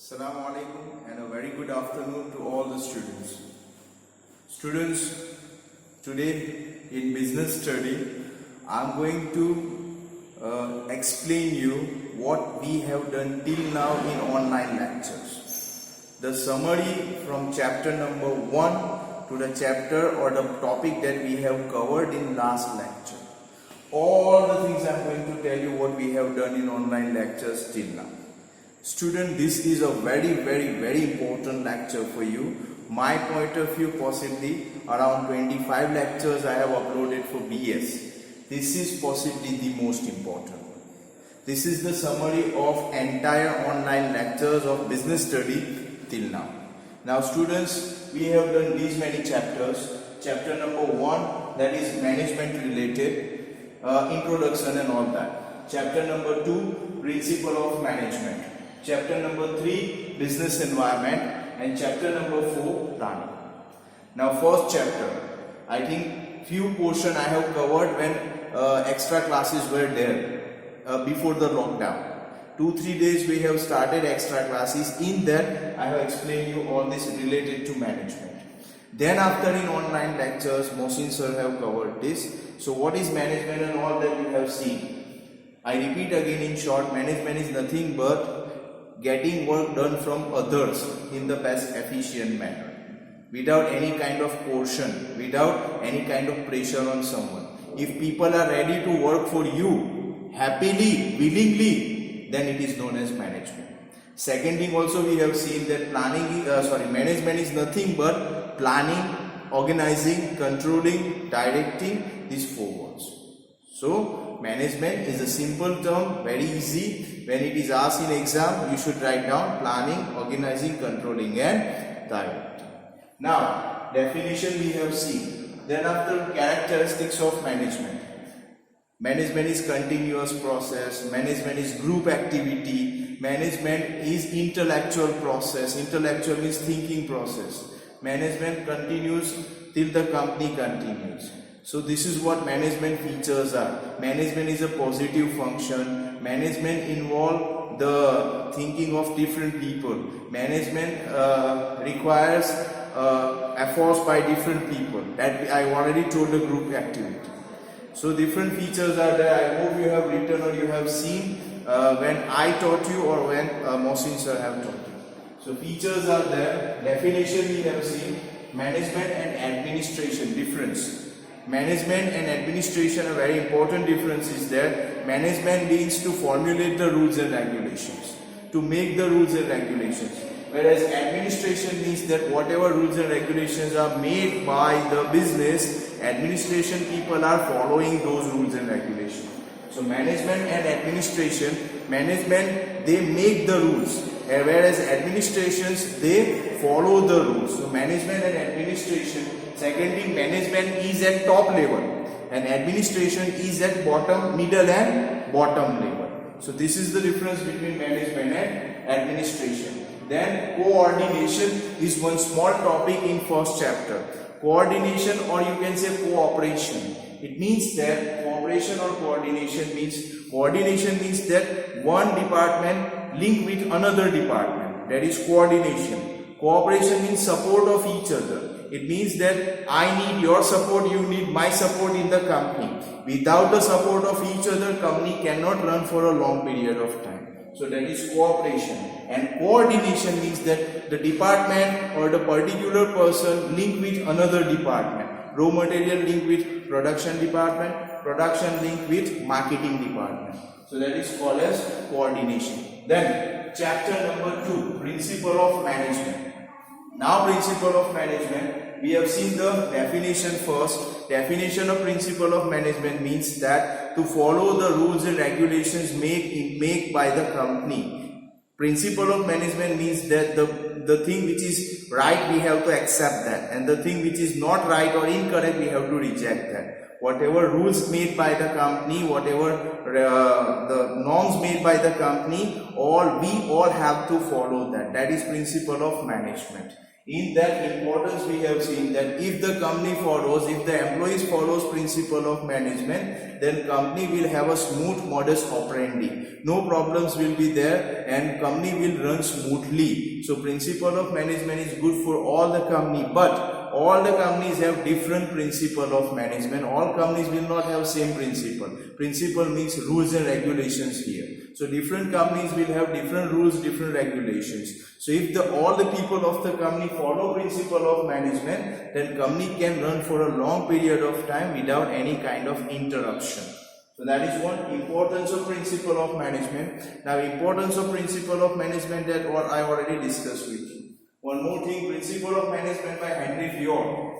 Assalamu alaikum and a very good afternoon to all the students. Students, today in business study, I am going to explain you what we have done till now in online lectures. The summary from chapter number 1 to the chapter or the topic that we have covered in last lecture. All the things I am going to tell you what we have done in online lectures till now. Student, this is a very important lecture for you. My point of view, possibly around 25 lectures I have uploaded for BS. This is possibly the most important one. This is the summary of entire online lectures of business study till now. Now students, we have done these many chapters. Chapter number 1, that is management related, introduction and all that. Chapter number 2, principle of management. Chapter number 3, business environment, and chapter number 4, planning. Now first chapter, I think few portion I have covered when extra classes were there before the lockdown. 2-3 days we have started extra classes. In that I have explained you all this related to management. Then after in online lectures, Mohsin sir have covered this. So what is management and all that you have seen. I repeat again in short, management is nothing but getting work done from others in the best efficient manner, without any kind of coercion, without any kind of pressure on someone. If people are ready to work for you happily, willingly, then it is known as management. Second thing also we have seen that management is nothing but planning, organizing, controlling, directing, these 4 words. So management is a simple term, very easy. When it is asked in exam, you should write down planning, organizing, controlling and directing. Now, definition we have seen. Then after, characteristics of management. Management is continuous process, management is group activity, management is intellectual process, intellectual means thinking process. Management continues till the company continues. So this is what management features are. Management is a positive function. Management involves the thinking of different people. Management requires efforts by different people. That I already told the group activity. So different features are there. I hope you have written or you have seen when I taught you or when Mohsin sir have taught you. So features are there. Definition we have seen. Management and administration difference. Management and administration, a very important difference is that management means to formulate the rules and regulations, to make the rules and regulations, whereas administration means that whatever rules and regulations are made by the business, administration people are following those rules and regulations. So management and administration, management they make the rules, whereas administrations they follow the rules. So management and administration. Second thing, management is at top level and administration is at bottom, middle and bottom level. So this is the difference between management and administration. Then coordination is one small topic in first chapter. Coordination, or you can say cooperation. It means that cooperation or coordination means that one department link with another department. That is coordination. Cooperation means support of each other. It means that I need your support, you need my support in the company. Without the support of each other, company cannot run for a long period of time. So that is cooperation. And coordination means that the department or the particular person link with another department. Raw material link with production department, production link with marketing department. So that is called as coordination. Then chapter number 2, principle of management. Now principle of management, we have seen the definition first. Definition of principle of management means that to follow the rules and regulations made by the company. Principle of management means that the thing which is right we have to accept that, and the thing which is not right or incorrect we have to reject that. Whatever rules made by the company, whatever the norms made by the company, we all have to follow that. That is principle of management. In that importance, we have seen that if the company follows, if the employees follows principle of management, then company will have a smooth modus operandi. No problems will be there and company will run smoothly. So principle of management is good for all the company, but all the companies have different principle of management. All companies will not have same principle. Principle means rules and regulations here. So different companies will have different rules, different regulations. So if all the people of the company follow principle of management, then company can run for a long period of time without any kind of interruption. So that is one importance of principle of management. Now importance of principle of management, that what I already discussed with you. One more thing, principle of management by Henry Fayol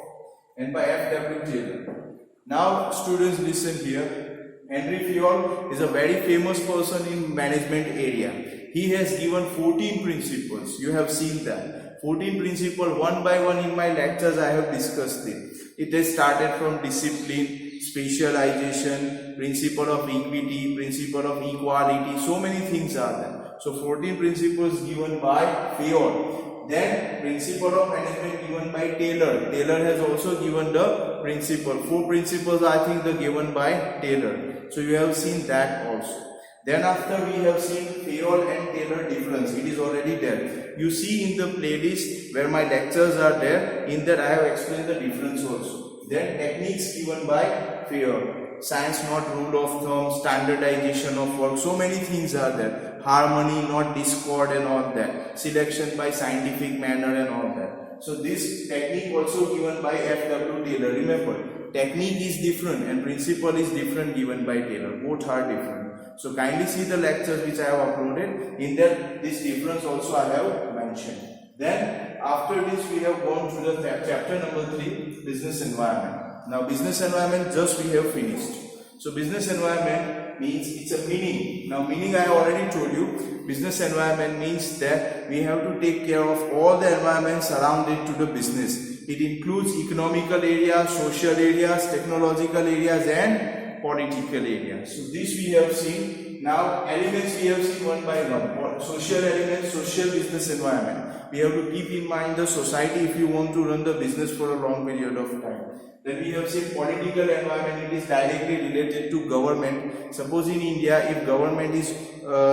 and by F.W. Taylor. Now students, listen here. Henry Fayol is a very famous person in management area. He has given 14 principles. You have seen that. 14 principles, one by one in my lectures I have discussed it. It has started from discipline, specialization, principle of equity, principle of equality. So many things are there. So 14 principles given by Fayol. Then principle of management given by Taylor. Taylor has also given the principle. 4 principles I think the given by Taylor. So you have seen that also. Then after we have seen Fayol and Taylor difference. It is already there. You see in the playlist where my lectures are there. In that I have explained the difference also. Then techniques given by Fayol. Science not rule of thumb, standardization of work. So many things are there. Harmony, not discord and all that. Selection by scientific manner and all that. So this technique also given by F.W. Taylor. Remember, technique is different and principle is different given by Taylor. Both are different. So kindly see the lectures which I have uploaded. In that, this difference also I have mentioned. Then after this we have gone through the chapter number 3, business environment. Now business environment just we have finished. So business environment means it's a meaning. Now meaning I already told you. Business environment means that we have to take care of all the environment surrounded to the business. It includes economical areas, social areas, technological areas and political areas. So this we have seen. Now elements we have seen one by one. Social elements, social business environment. We have to keep in mind the society if you want to run the business for a long period of time. Then we have seen political environment. It is directly related to government. Suppose in India, if government is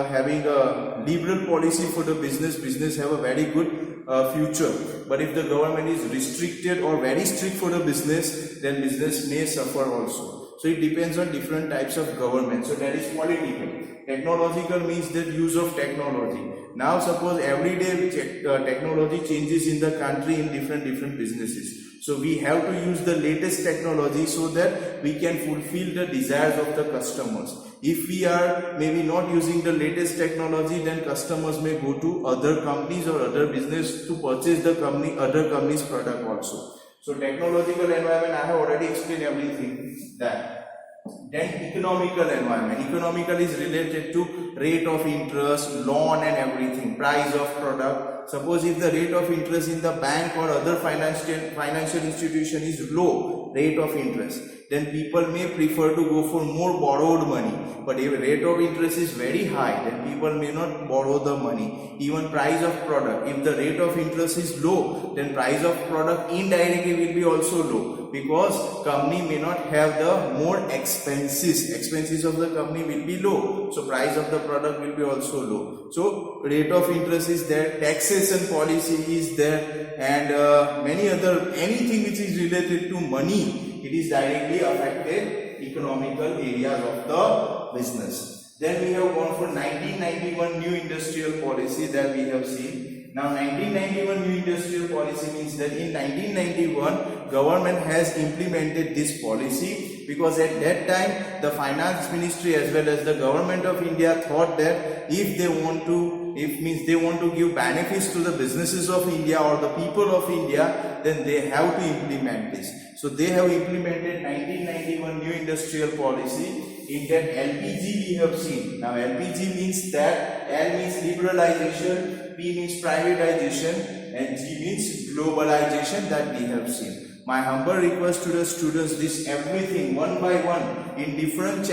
having a liberal policy for the business have a very good future. But if the government is restricted or very strict for the business, then business may suffer also. So it depends on different types of government. So that is political. Technological means the use of technology. Now suppose every day technology changes in the country in different businesses. So we have to use the latest technology so that we can fulfill the desires of the customers. If we are maybe not using the latest technology, then customers may go to other companies or other business to purchase the other company's product also. So technological environment, I have already explained everything that. Then economical environment. Economical is related to rate of interest, loan and everything, price of product. Suppose if the rate of interest in the bank or other financial institution is low rate of interest, then people may prefer to go for more borrowed money. But if rate of interest is very high, then people may not borrow the money. Even price of product, if the rate of interest is low, then price of product indirectly will be also low, because company may not have the more expenses of the company will be low, so price of the product will be also low. So rate of interest is there, taxation policy is there, and many other, anything which is related to money, it is directly affected economical areas of the business. Then we have gone for 1991 new industrial policy that we have seen. Now 1991 new industrial policy means that in 1991 government has implemented this policy, because at that time the finance ministry as well as the government of India thought that if they want to give benefits to the businesses of India or the people of India, then they have to implement this. So they have implemented 1991 new industrial policy. In that LPG we have seen. Now LPG means that L means liberalization, P means privatization, and G means globalization, that we have seen. My humble request to the students, this everything one by one in different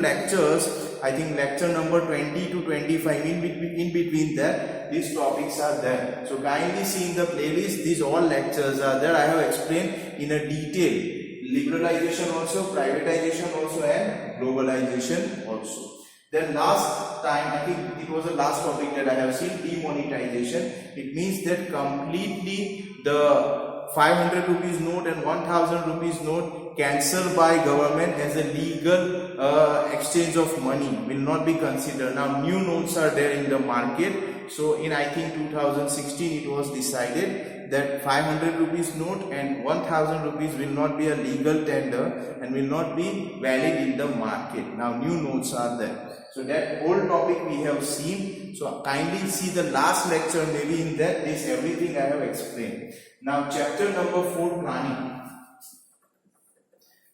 lectures, I think lecture number 20 to 25, in between that these topics are there. So kindly see in the playlist, these all lectures are there. I have explained in a detail liberalization also, privatization also, and globalization also. Then last time, I think it was the last topic that I have seen, demonetization. It means that completely the 500 rupees note and 1000 rupees note cancelled by government as a legal exchange of money will not be considered. Now new notes are there in the market. So in I think 2016 it was decided that 500 rupees note and 1000 rupees will not be a legal tender and will not be valid in the market. Now new notes are there. So that whole topic we have seen. So kindly see the last lecture, maybe in that this everything I have explained. Now chapter number 4, planning.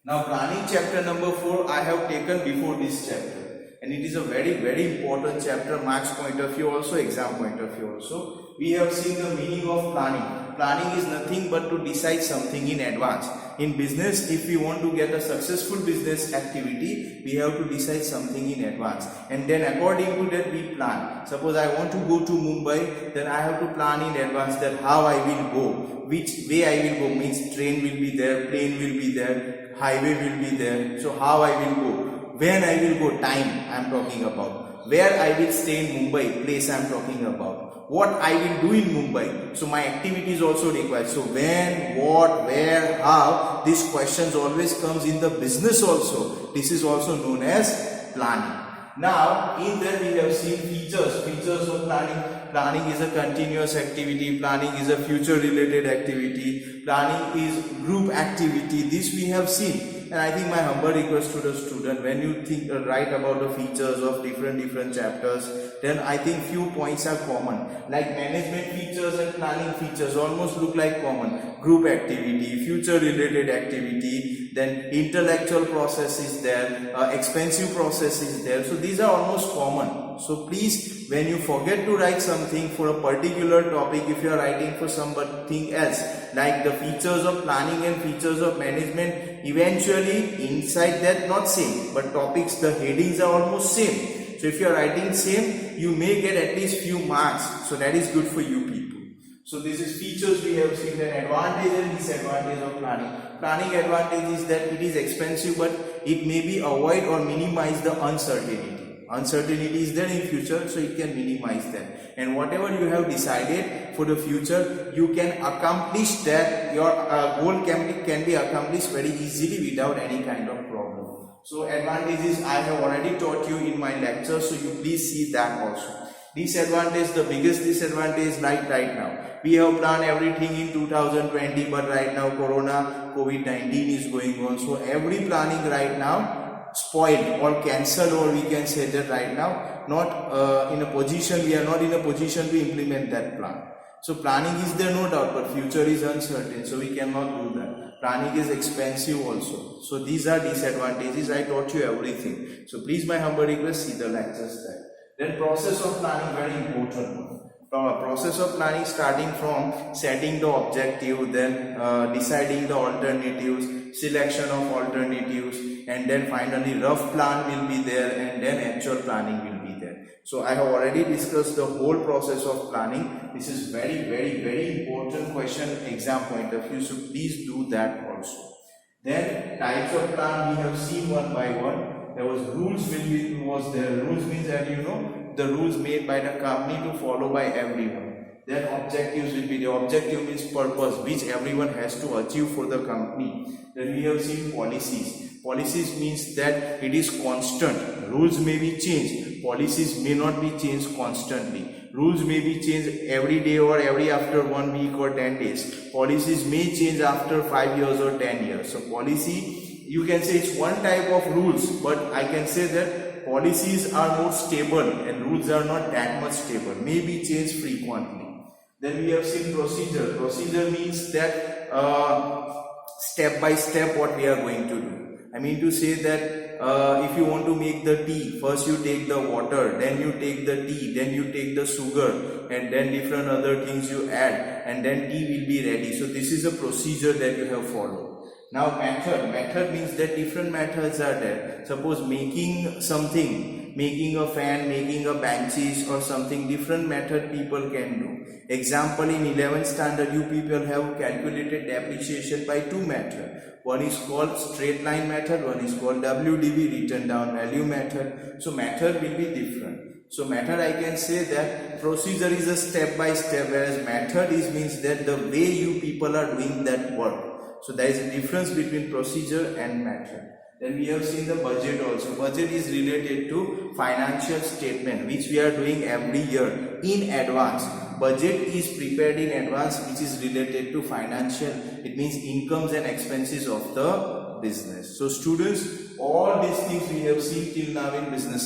Now planning chapter number 4 I have taken before this chapter. And it is a very important chapter, marks point of view also, exam point of view also. We have seen the meaning of planning. Planning is nothing but to decide something in advance. In business, if we want to get a successful business activity, we have to decide something in advance. And then according to that we plan. Suppose I want to go to Mumbai, then I have to plan in advance that how I will go, which way I will go, means train will be there, plane will be there, highway will be there. So how I will go, when I will go, time I am talking about, where I will stay in Mumbai, place I am talking about, what I will do in Mumbai. So my activity is also required. So when, what, where, how, these questions always comes in the business also. This is also known as planning. Now in that we have seen features of planning. Planning is a continuous activity, planning is a future related activity, planning is group activity. This we have seen. And I think my humble request to the student, when you think write about the features of different chapters, then I think few points are common. Like management features and planning features almost look like common. Group activity, future related activity, then intellectual process is there, expensive process is there. So these are almost common. So please, when you forget to write something for a particular topic, if you are writing for something else, like the features of planning and features of management, eventually inside that not same, but topics, the headings are almost same. So if you are writing same, you may get at least few marks. So that is good for you people. So this is features we have seen, an advantage and disadvantage of planning. Planning advantage is that it is expensive, but it may be avoid or minimize the uncertainty. Uncertainty is there in future, so it can minimize that. And whatever you have decided for the future, you can accomplish that. Your goal can be accomplished very easily without any kind of problem. So advantages I have already taught you in my lecture, so you please see that also. Disadvantage, the biggest disadvantage like right now. We have planned everything in 2020, but right now COVID-19 is going on. So every planning right now spoiled or cancelled, or we can say that right now not in a position, we are not in a position to implement that plan. So planning is there, no doubt, but future is uncertain, so we cannot do that. Planning is expensive also. So these are disadvantages. I taught you everything. So please, my humble request, see the lectures there. Then process of planning, very important one. Process of planning, starting from setting the objective, then deciding the alternatives, selection of alternatives, and then finally rough plan will be there, and then actual planning will be there. So I have already discussed the whole process of planning. This is very important question, exam point of view, so please do that also. Then types of plan we have seen one by one. There was rules was there. Rules means that you know the rules made by the company to follow by everyone. Then objectives will be, the objective means purpose, which everyone has to achieve for the company. Then we have seen policies. Policies means that it is constant. Rules may be changed. Policies may not be changed constantly. Rules may be changed every day or every after 1 week or 10 days. Policies may change after 5 years or 10 years. So policy, you can say it's one type of rules, but I can say that policies are more stable and rules are not that much stable, may be changed frequently. Then we have seen procedure. Procedure means that step by step what we are going to do. I mean to say that if you want to make the tea, first you take the water, then you take the tea, then you take the sugar, and then different other things you add, and then tea will be ready. So this is a procedure that you have followed. Now method means that different methods are there. Suppose making something making a fan, making a benches or something different method people can do. Example, in 11th standard you people have calculated depreciation by two methods. One is called straight line method, one is called WDV, written down value method. So method will be different. So method, I can say that procedure is a step by step, whereas method is means that the way you people are doing that work. So there is a difference between procedure and method. Then we have seen the budget also. Budget is related to financial statement which we are doing every year in advance. Budget is prepared in advance which is related to financial. It means incomes and expenses of the business. So students, all these things we have seen till now in business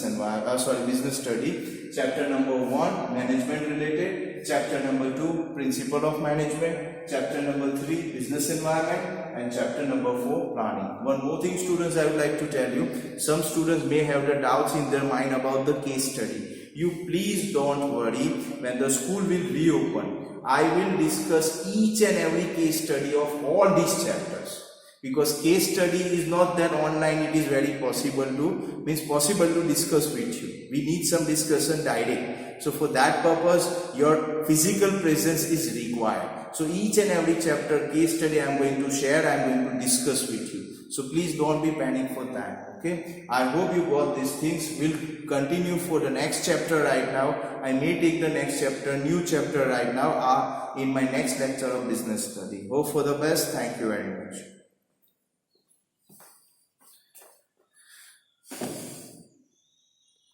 study. Chapter number 1, management related. Chapter number 2, principle of management. Chapter number 3, business environment. And chapter number 4, planning. One more thing students, I would like to tell you. Some students may have the doubts in their mind about the case study. You please don't worry. When the school will reopen, I will discuss each and every case study of all these chapters. Because case study is not that online, it is very possible to discuss with you. We need some discussion direct. So for that purpose, your physical presence is required. So each and every chapter case study I am going to share, I am going to discuss with you. So please don't be panic for that. Okay, I hope you got these things. We'll continue for the next chapter right now. I may take the next chapter, new chapter right now in my next lecture of business study. Hope for the best. Thank you very much.